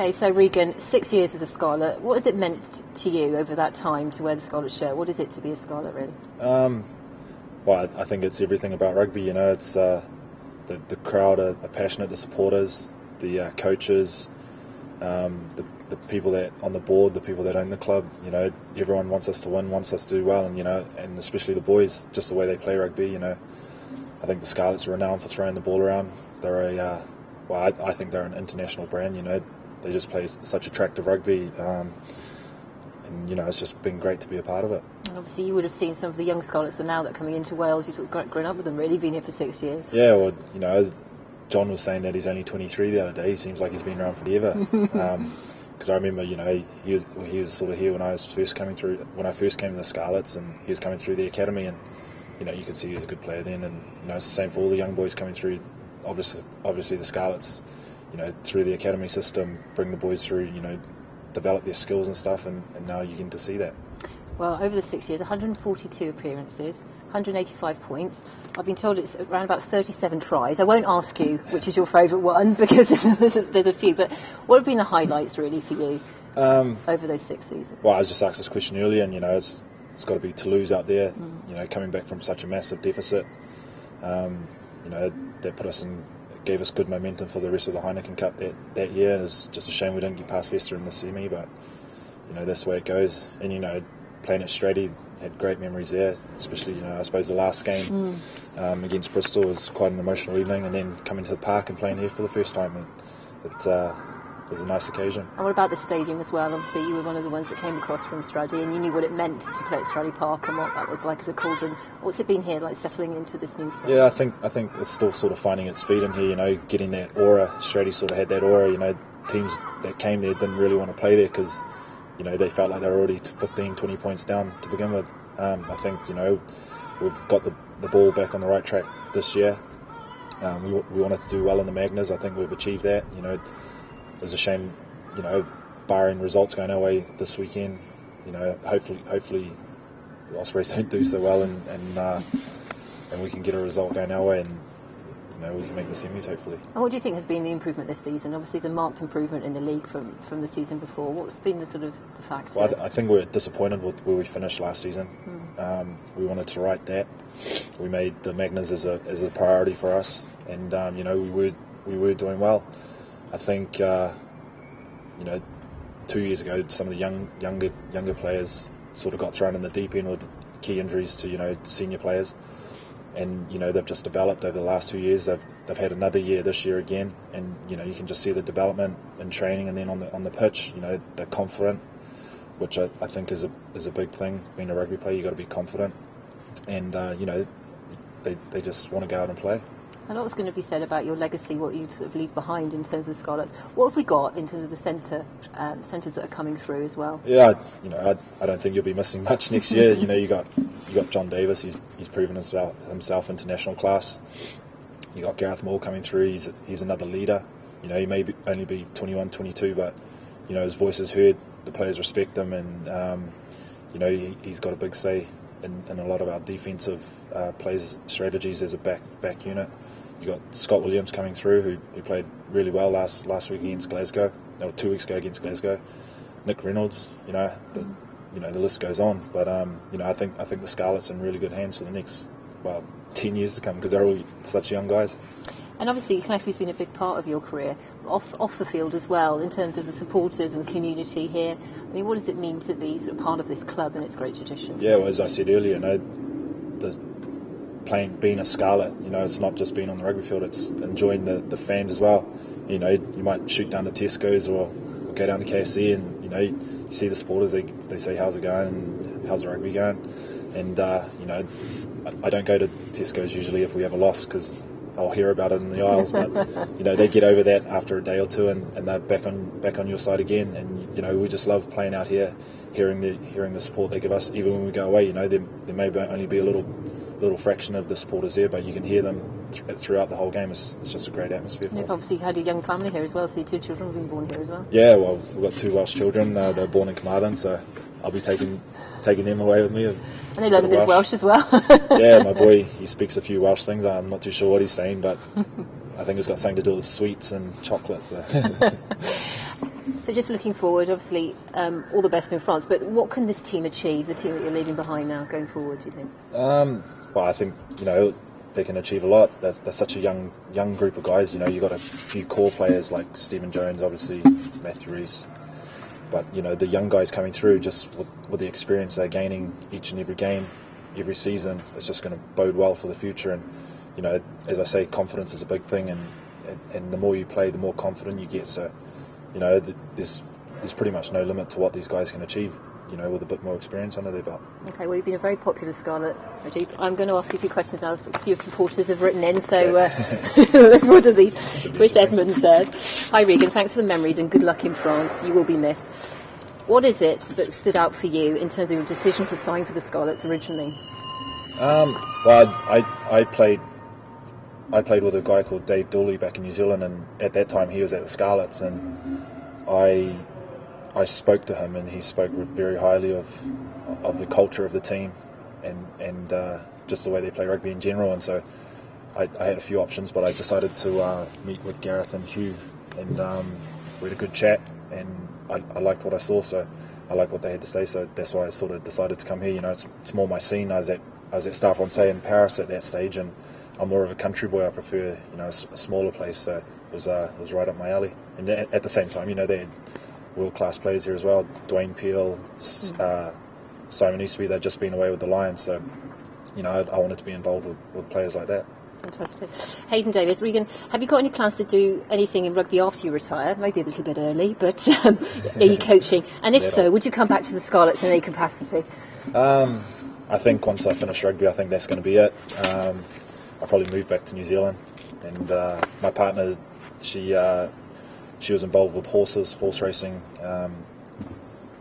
Okay, so Regan, 6 years as a Scarlet. What has it meant to you over that time to wear the Scarlet shirt? What is it to be a Scarlet, really? Well, I think it's everything about rugby. You know, it's the crowd are passionate, the supporters, the coaches, the people that on the board, the people that own the club. You know, everyone wants us to win, wants us to do well, and and especially the boys, just the way they play rugby. You know, I think the Scarlets are renowned for throwing the ball around. They're I think they're an international brand. You know, they just play such attractive rugby, and it's just been great to be a part of it. And obviously, you would have seen some of the young Scarlets now that are coming into Wales. You've sort of grown up with them, really, been here for 6 years. Yeah, well, John was saying that he's only 23 the other day. He seems like he's been around forever. Because I remember, he was sort of here when I first came to the Scarlets, and he was coming through the academy, and you could see he was a good player then. And it's the same for all the young boys coming through. Obviously the Scarlets, through the academy system, bring the boys through, develop their skills and stuff, and now you get to see that. Well, over the 6 years, 142 appearances, 185 points. I've been told it's around about 37 tries. I won't ask you which is your favourite one, because there's a few, but what have been the highlights really for you over those 6 seasons? Well, I was just asked this question earlier, and it's got to be Toulouse out there, coming back from such a massive deficit. That gave us good momentum for the rest of the Heineken Cup that year. It's just a shame we didn't get past Leicester in the semi, but that's the way it goes. And playing at Strady, had great memories there, especially I suppose the last game against Bristol was quite an emotional evening, and then coming to the park and playing here for the first time, it was a nice occasion. And what about the stadium as well? Obviously you were one of the ones that came across from Strady, and you knew what it meant to play at Strady Park and what that was like as a cauldron. What's it been here like, settling into this new stadium? Yeah, I think it's still sort of finding its feet in here, getting that aura. Strady sort of had that aura, teams that came there didn't really want to play there because they felt like they were already 15, 20 points down to begin with. I think, we've got the ball back on the right track this year. We wanted to do well in the Magners. I think we've achieved that. It was a shame, barring results going our way this weekend. Hopefully the Ospreys don't do so well, and we can get a result going our way, and we can make the semis hopefully. And what do you think has been the improvement this season? Obviously, there's a marked improvement in the league from the season before. What's been the sort of the factor? Well, I think we're disappointed with where we finished last season. We wanted to right that. We made the Magners as a priority for us, and we were doing well. I think 2 years ago, some of the younger players sort of got thrown in the deep end with key injuries to senior players. And they've just developed over the last 2 years. They've had another year this year again, and you can just see the development in training, and then on the pitch, they're confident, which I think is a big thing. Being a rugby player, you got to be confident, and they just want to go out and play. A lot's going to be said about your legacy, what you sort of leave behind in terms of the Scarlets. What have we got in terms of the centres that are coming through as well? Yeah, I don't think you'll be missing much next year. You got John Davis. He's proven himself international class. You got Gareth Moore coming through. He's another leader. He may only be 21, 22, but his voice is heard. The players respect him, and he's got a big say in a lot of our defensive plays strategies as a back unit. You got Scott Williams coming through, who played really well last week against Glasgow, or 2 weeks ago against Glasgow. Nick Reynolds, the list goes on. But I think the Scarlets are in really good hands for the next 10 years to come, because they're all such young guys. And obviously, Clefley's been a big part of your career, off the field as well, in terms of the supporters and the community here. I mean, what does it mean to be sort of part of this club and its great tradition? Yeah, well, as I said earlier, being a Scarlet, it's not just being on the rugby field, it's enjoying the fans as well. You might shoot down to Tesco's or go down to KFC, and you see the supporters, they say, how's it going, and how's the rugby going? And I don't go to Tesco's usually if we have a loss, because I'll hear about it in the aisles, but they get over that after a day or two, and they're back on your side again. And we just love playing out here, hearing the support they give us. Even when we go away, there may only be a little fraction of the supporters there, but you can hear them throughout the whole game. It's just a great atmosphere. You've obviously had a young family here as well, so your 2 children have been born here as well. Yeah, well, we've got 2 Welsh children. They're born in Carmarthen, so I'll be taking them away with me. And they learn a bit of Welsh as well. Yeah, my boy, he speaks a few Welsh things. I'm not too sure what he's saying, but I think it's got something to do with sweets and chocolates. So. So just looking forward, obviously, all the best in France. But what can this team achieve? The team that you're leaving behind now, going forward, do you think? Well, I think they can achieve a lot. That's such a young group of guys. You've got a few core players like Stephen Jones, obviously, Matthew Rees. But, the young guys coming through, just with the experience they're gaining each and every game, every season, it's just going to bode well for the future. And, as I say, confidence is a big thing. And the more you play, the more confident you get. So, there's pretty much no limit to what these guys can achieve, with a bit more experience under their belt. Okay, well, you've been a very popular Scarlet, Rajiv. I'm going to ask you a few questions now. A few supporters have written in, so what are these? Chris Edmonds said, "Hi Regan, thanks for the memories and good luck in France. You will be missed. What is it that stood out for you in terms of your decision to sign for the Scarlets originally?" Well, I played with a guy called Dave Dooley back in New Zealand, and at that time he was at the Scarlets, and I spoke to him, and he spoke very highly of the culture of the team and just the way they play rugby in general. And so I had a few options, but I decided to meet with Gareth and Hugh, and we had a good chat, and I liked what I saw, so I liked what they had to say, so that's why I sort of decided to come here. It's more my scene. I was at Stade Francais in Paris at that stage, and I'm more of a country boy. I prefer a smaller place, so it was right up my alley. And at the same time, they had world-class players here as well. Dwayne Peel, Simon Eastby, they'd just been away with the Lions, so I wanted to be involved with players like that. Fantastic. Hayden Davis, Regan, have you got any plans to do anything in rugby after you retire? Maybe a little bit early, but are you coaching? And if so, would you come back to the Scarlets in any capacity? I think once I finish rugby, I think that's going to be it. I'll probably move back to New Zealand, and my partner, she was involved with horse racing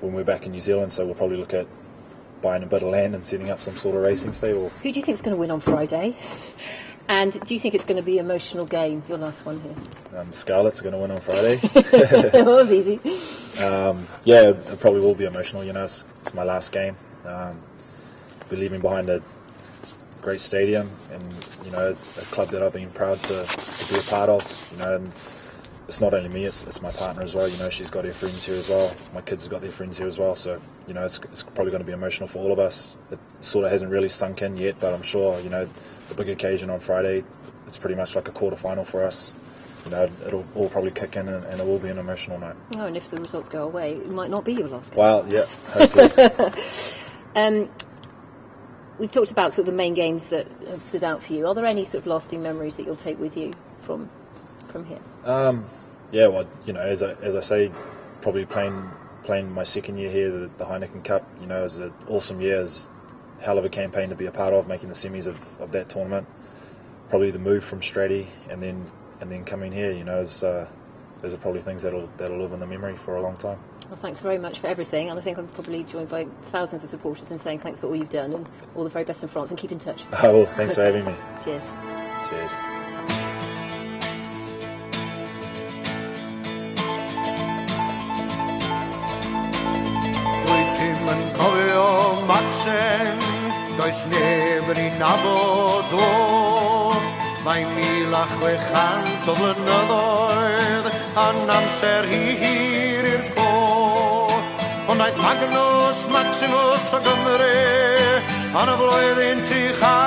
when we were back in New Zealand, so we'll probably look at buying a bit of land and setting up some sort of racing stable. Who do you think is going to win on Friday? And do you think it's going to be an emotional game, your last one here? Scarlet's are going to win on Friday. That was easy. Yeah, it probably will be emotional. It's my last game. Be leaving behind a great stadium and, a club that I've been proud to be a part of, and it's not only me, it's my partner as well. She's got her friends here as well. My kids have got their friends here as well. So, it's probably going to be emotional for all of us. It sort of hasn't really sunk in yet, but I'm sure, the big occasion on Friday, it's pretty much like a quarter-final for us. It'll all probably kick in and it will be an emotional night. Oh, and if the results go away, it might not be your last game. Well, yeah, hopefully. We've talked about sort of the main games that have stood out for you. Are there any sort of lasting memories that you'll take with you from here? Yeah, well, as I say, probably playing my second year here, the Heineken Cup, it was an awesome year. It was a hell of a campaign to be a part of, making the semis of that tournament. Probably the move from Stratty and then coming here, those are probably things that'll live in the memory for a long time. Well, thanks very much for everything, and I think I'm probably joined by thousands of supporters in saying thanks for all you've done, and all the very best in France, and keep in touch. Oh, well, thanks for having me. Cheers. Cheers. Does neb yn ei nabod o. Mae 1,600 o flynyddoedd a'n amser hir i'r co. Ond aeth Magnus Maximus o Gymru yn y flwyddyn 300